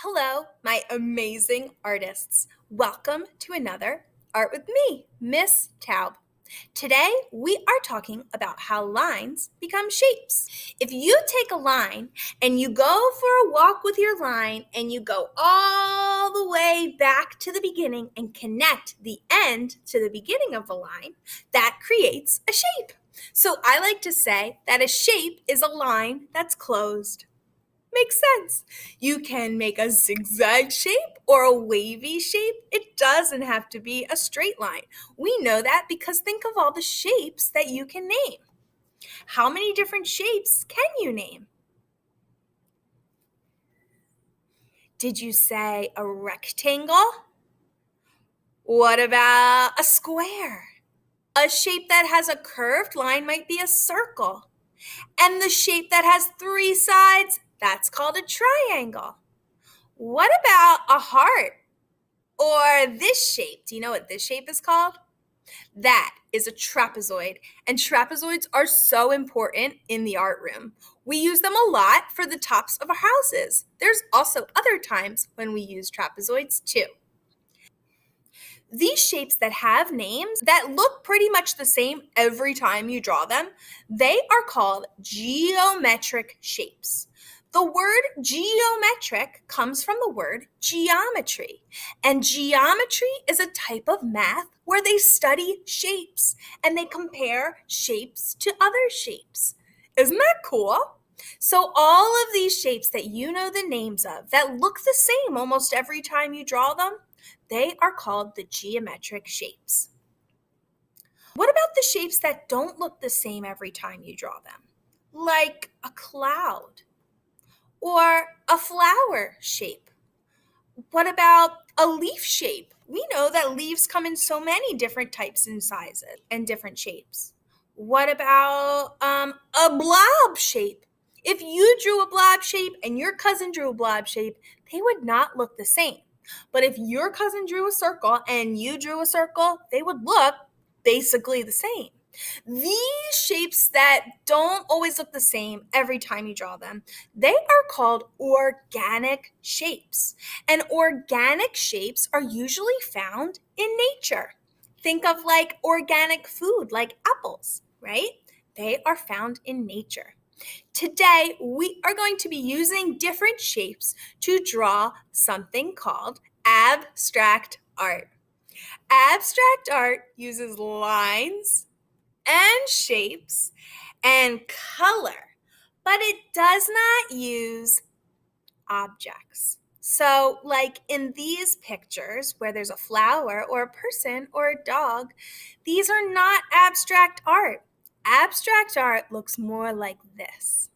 Hello, my amazing artists. Welcome to another Art with me, Miss Taub. Today, we are talking about how lines become shapes. If you take a line and you go for a walk with your line and you go all the way back to the beginning and connect the end to the beginning of the line, that creates a shape. So I like to say that a shape is a line that's closed. Makes sense. You can make a zigzag shape or a wavy shape. It doesn't have to be a straight line. We know that because think of all the shapes that you can name. How many different shapes can you name? Did you say a rectangle? What about a square? A shape that has a curved line might be a circle. And the shape that has three sides, that's called a triangle. What about a heart? Or this shape? Do you know what this shape is called? That is a trapezoid, and trapezoids are so important in the art room. We use them a lot for the tops of our houses. There's also other times when we use trapezoids too. These shapes that have names that look pretty much the same every time you draw them, they are called geometric shapes. The word geometric comes from the word geometry, and geometry is a type of math where they study shapes and they compare shapes to other shapes. Isn't that cool? So all of these shapes that you know the names of that look the same almost every time you draw them, they are called the geometric shapes. What about the shapes that don't look the same every time you draw them? Like a cloud or a flower shape. What about a leaf shape? We know that leaves come in so many different types and sizes and different shapes. What about a blob shape? If you drew a blob shape and your cousin drew a blob shape, they would not look the same. But if your cousin drew a circle and you drew a circle, they would look basically the same. These shapes that don't always look the same every time you draw them, they are called organic shapes. And organic shapes are usually found in nature. Think of like organic food, like apples, right? They are found in nature. Today, we are going to be using different shapes to draw something called abstract art. Abstract art uses lines and shapes and color, but it does not use objects. So, like in these pictures where there's a flower or a person or a dog, these are not abstract art. Abstract art looks more like this.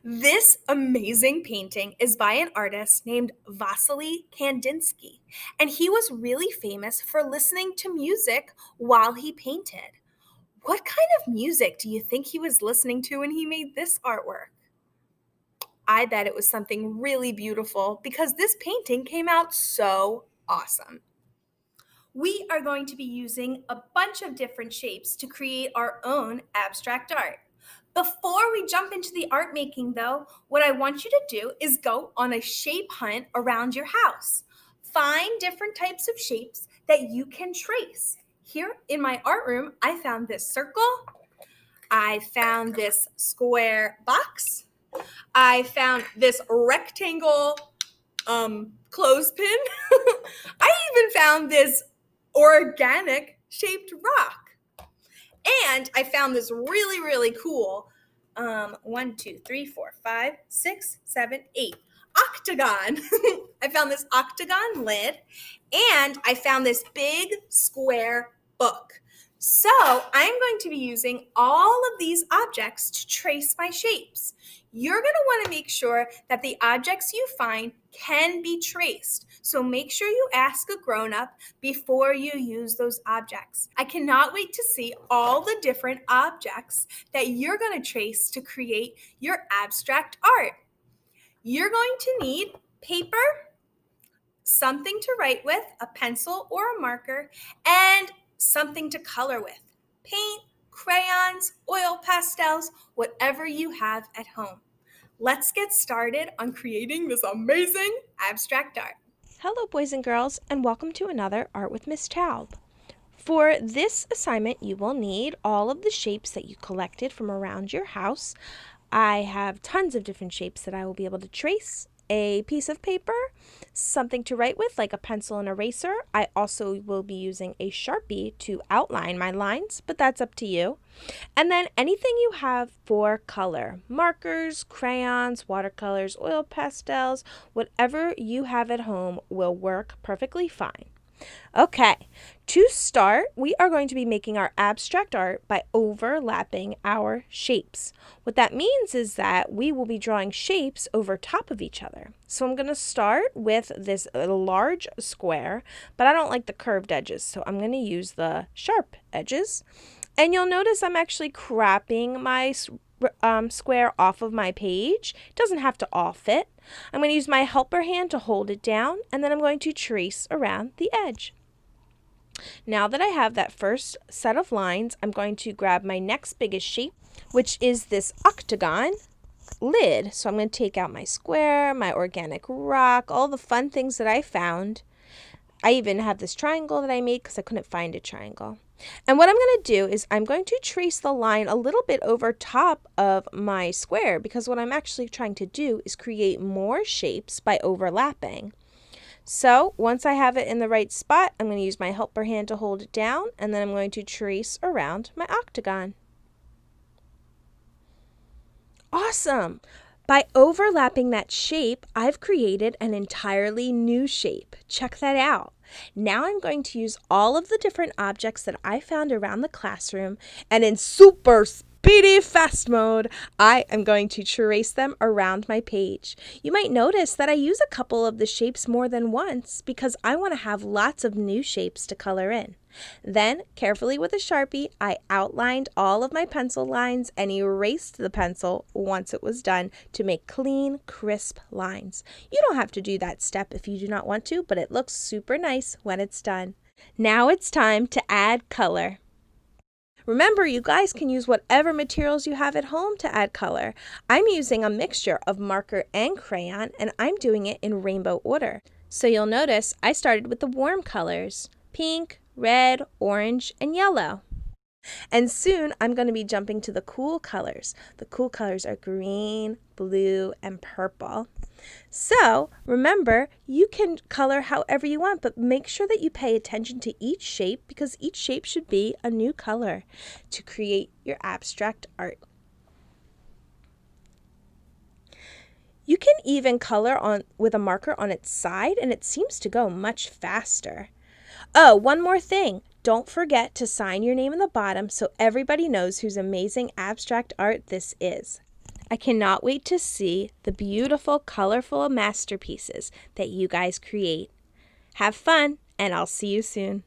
This amazing painting is by an artist named Vasily Kandinsky, and he was really famous for listening to music while he painted. What kind of music do you think he was listening to when he made this artwork? I bet it was something really beautiful because this painting came out so awesome. We are going to be using a bunch of different shapes to create our own abstract art. Before we jump into the art making, though, what I want you to do is go on a shape hunt around your house. Find different types of shapes that you can trace. Here in my art room, I found this circle. I found this square box. I found this rectangle clothespin. I even found this organic shaped rock. And I found this really, really cool 1, 2, 3, 4, 5, 6, 7, 8 octagon. I found this octagon lid, and I found this big square book. So I'm going to be using all of these objects to trace my shapes. You're going to want to make sure that the objects you find can be traced. So make sure you ask a grown-up before you use those objects. I cannot wait to see all the different objects that you're going to trace to create your abstract art. You're going to need paper, something to write with, a pencil or a marker, and something to color with. Paint, crayons, oil pastels, whatever you have at home. Let's get started on creating this amazing abstract art. Hello, boys and girls, and welcome to another Art with Miss Taub. For this assignment, you will need all of the shapes that you collected from around your house. I have tons of different shapes that I will be able to trace. A piece of paper, something to write with like a pencil and eraser. I also will be using a sharpie to outline my lines, but that's up to you. And then anything you have for color, markers, crayons, watercolors, oil pastels, whatever you have at home will work perfectly fine. Okay, to start, we are going to be making our abstract art by overlapping our shapes. What that means is that we will be drawing shapes over top of each other. So I'm going to start with this large square, but I don't like the curved edges, so I'm going to use the sharp edges. And you'll notice I'm actually cropping my square off of my page. It doesn't have to all fit. I'm going to use my helper hand to hold it down, and then I'm going to trace around the edge. Now that I have that first set of lines, I'm going to grab my next biggest shape, which is this octagon lid. So I'm going to take out my square, my organic rock, all the fun things that I found. I even have this triangle that I made because I couldn't find a triangle. And what I'm going to do is I'm going to trace the line a little bit over top of my square, because what I'm actually trying to do is create more shapes by overlapping. So once I have it in the right spot, I'm going to use my helper hand to hold it down, and then I'm going to trace around my octagon. Awesome! By overlapping that shape, I've created an entirely new shape. Check that out. Now I'm going to use all of the different objects that I found around the classroom, and in super speedy fast mode, I am going to trace them around my page. You might notice that I use a couple of the shapes more than once because I want to have lots of new shapes to color in. Then, carefully with a Sharpie, I outlined all of my pencil lines and erased the pencil once it was done to make clean, crisp lines. You don't have to do that step if you do not want to, but it looks super nice when it's done. Now it's time to add color. Remember, you guys can use whatever materials you have at home to add color. I'm using a mixture of marker and crayon, and I'm doing it in rainbow order. So you'll notice I started with the warm colors: pink, red, orange, and yellow. And soon I'm going to be jumping to the cool colors. The cool colors are green, blue, and purple. So remember, you can color however you want, but make sure that you pay attention to each shape, because each shape should be a new color to create your abstract art. You can even color with a marker on its side, and it seems to go much faster. Oh, one more thing. Don't forget to sign your name in the bottom so everybody knows whose amazing abstract art this is. I cannot wait to see the beautiful, colorful masterpieces that you guys create. Have fun, and I'll see you soon.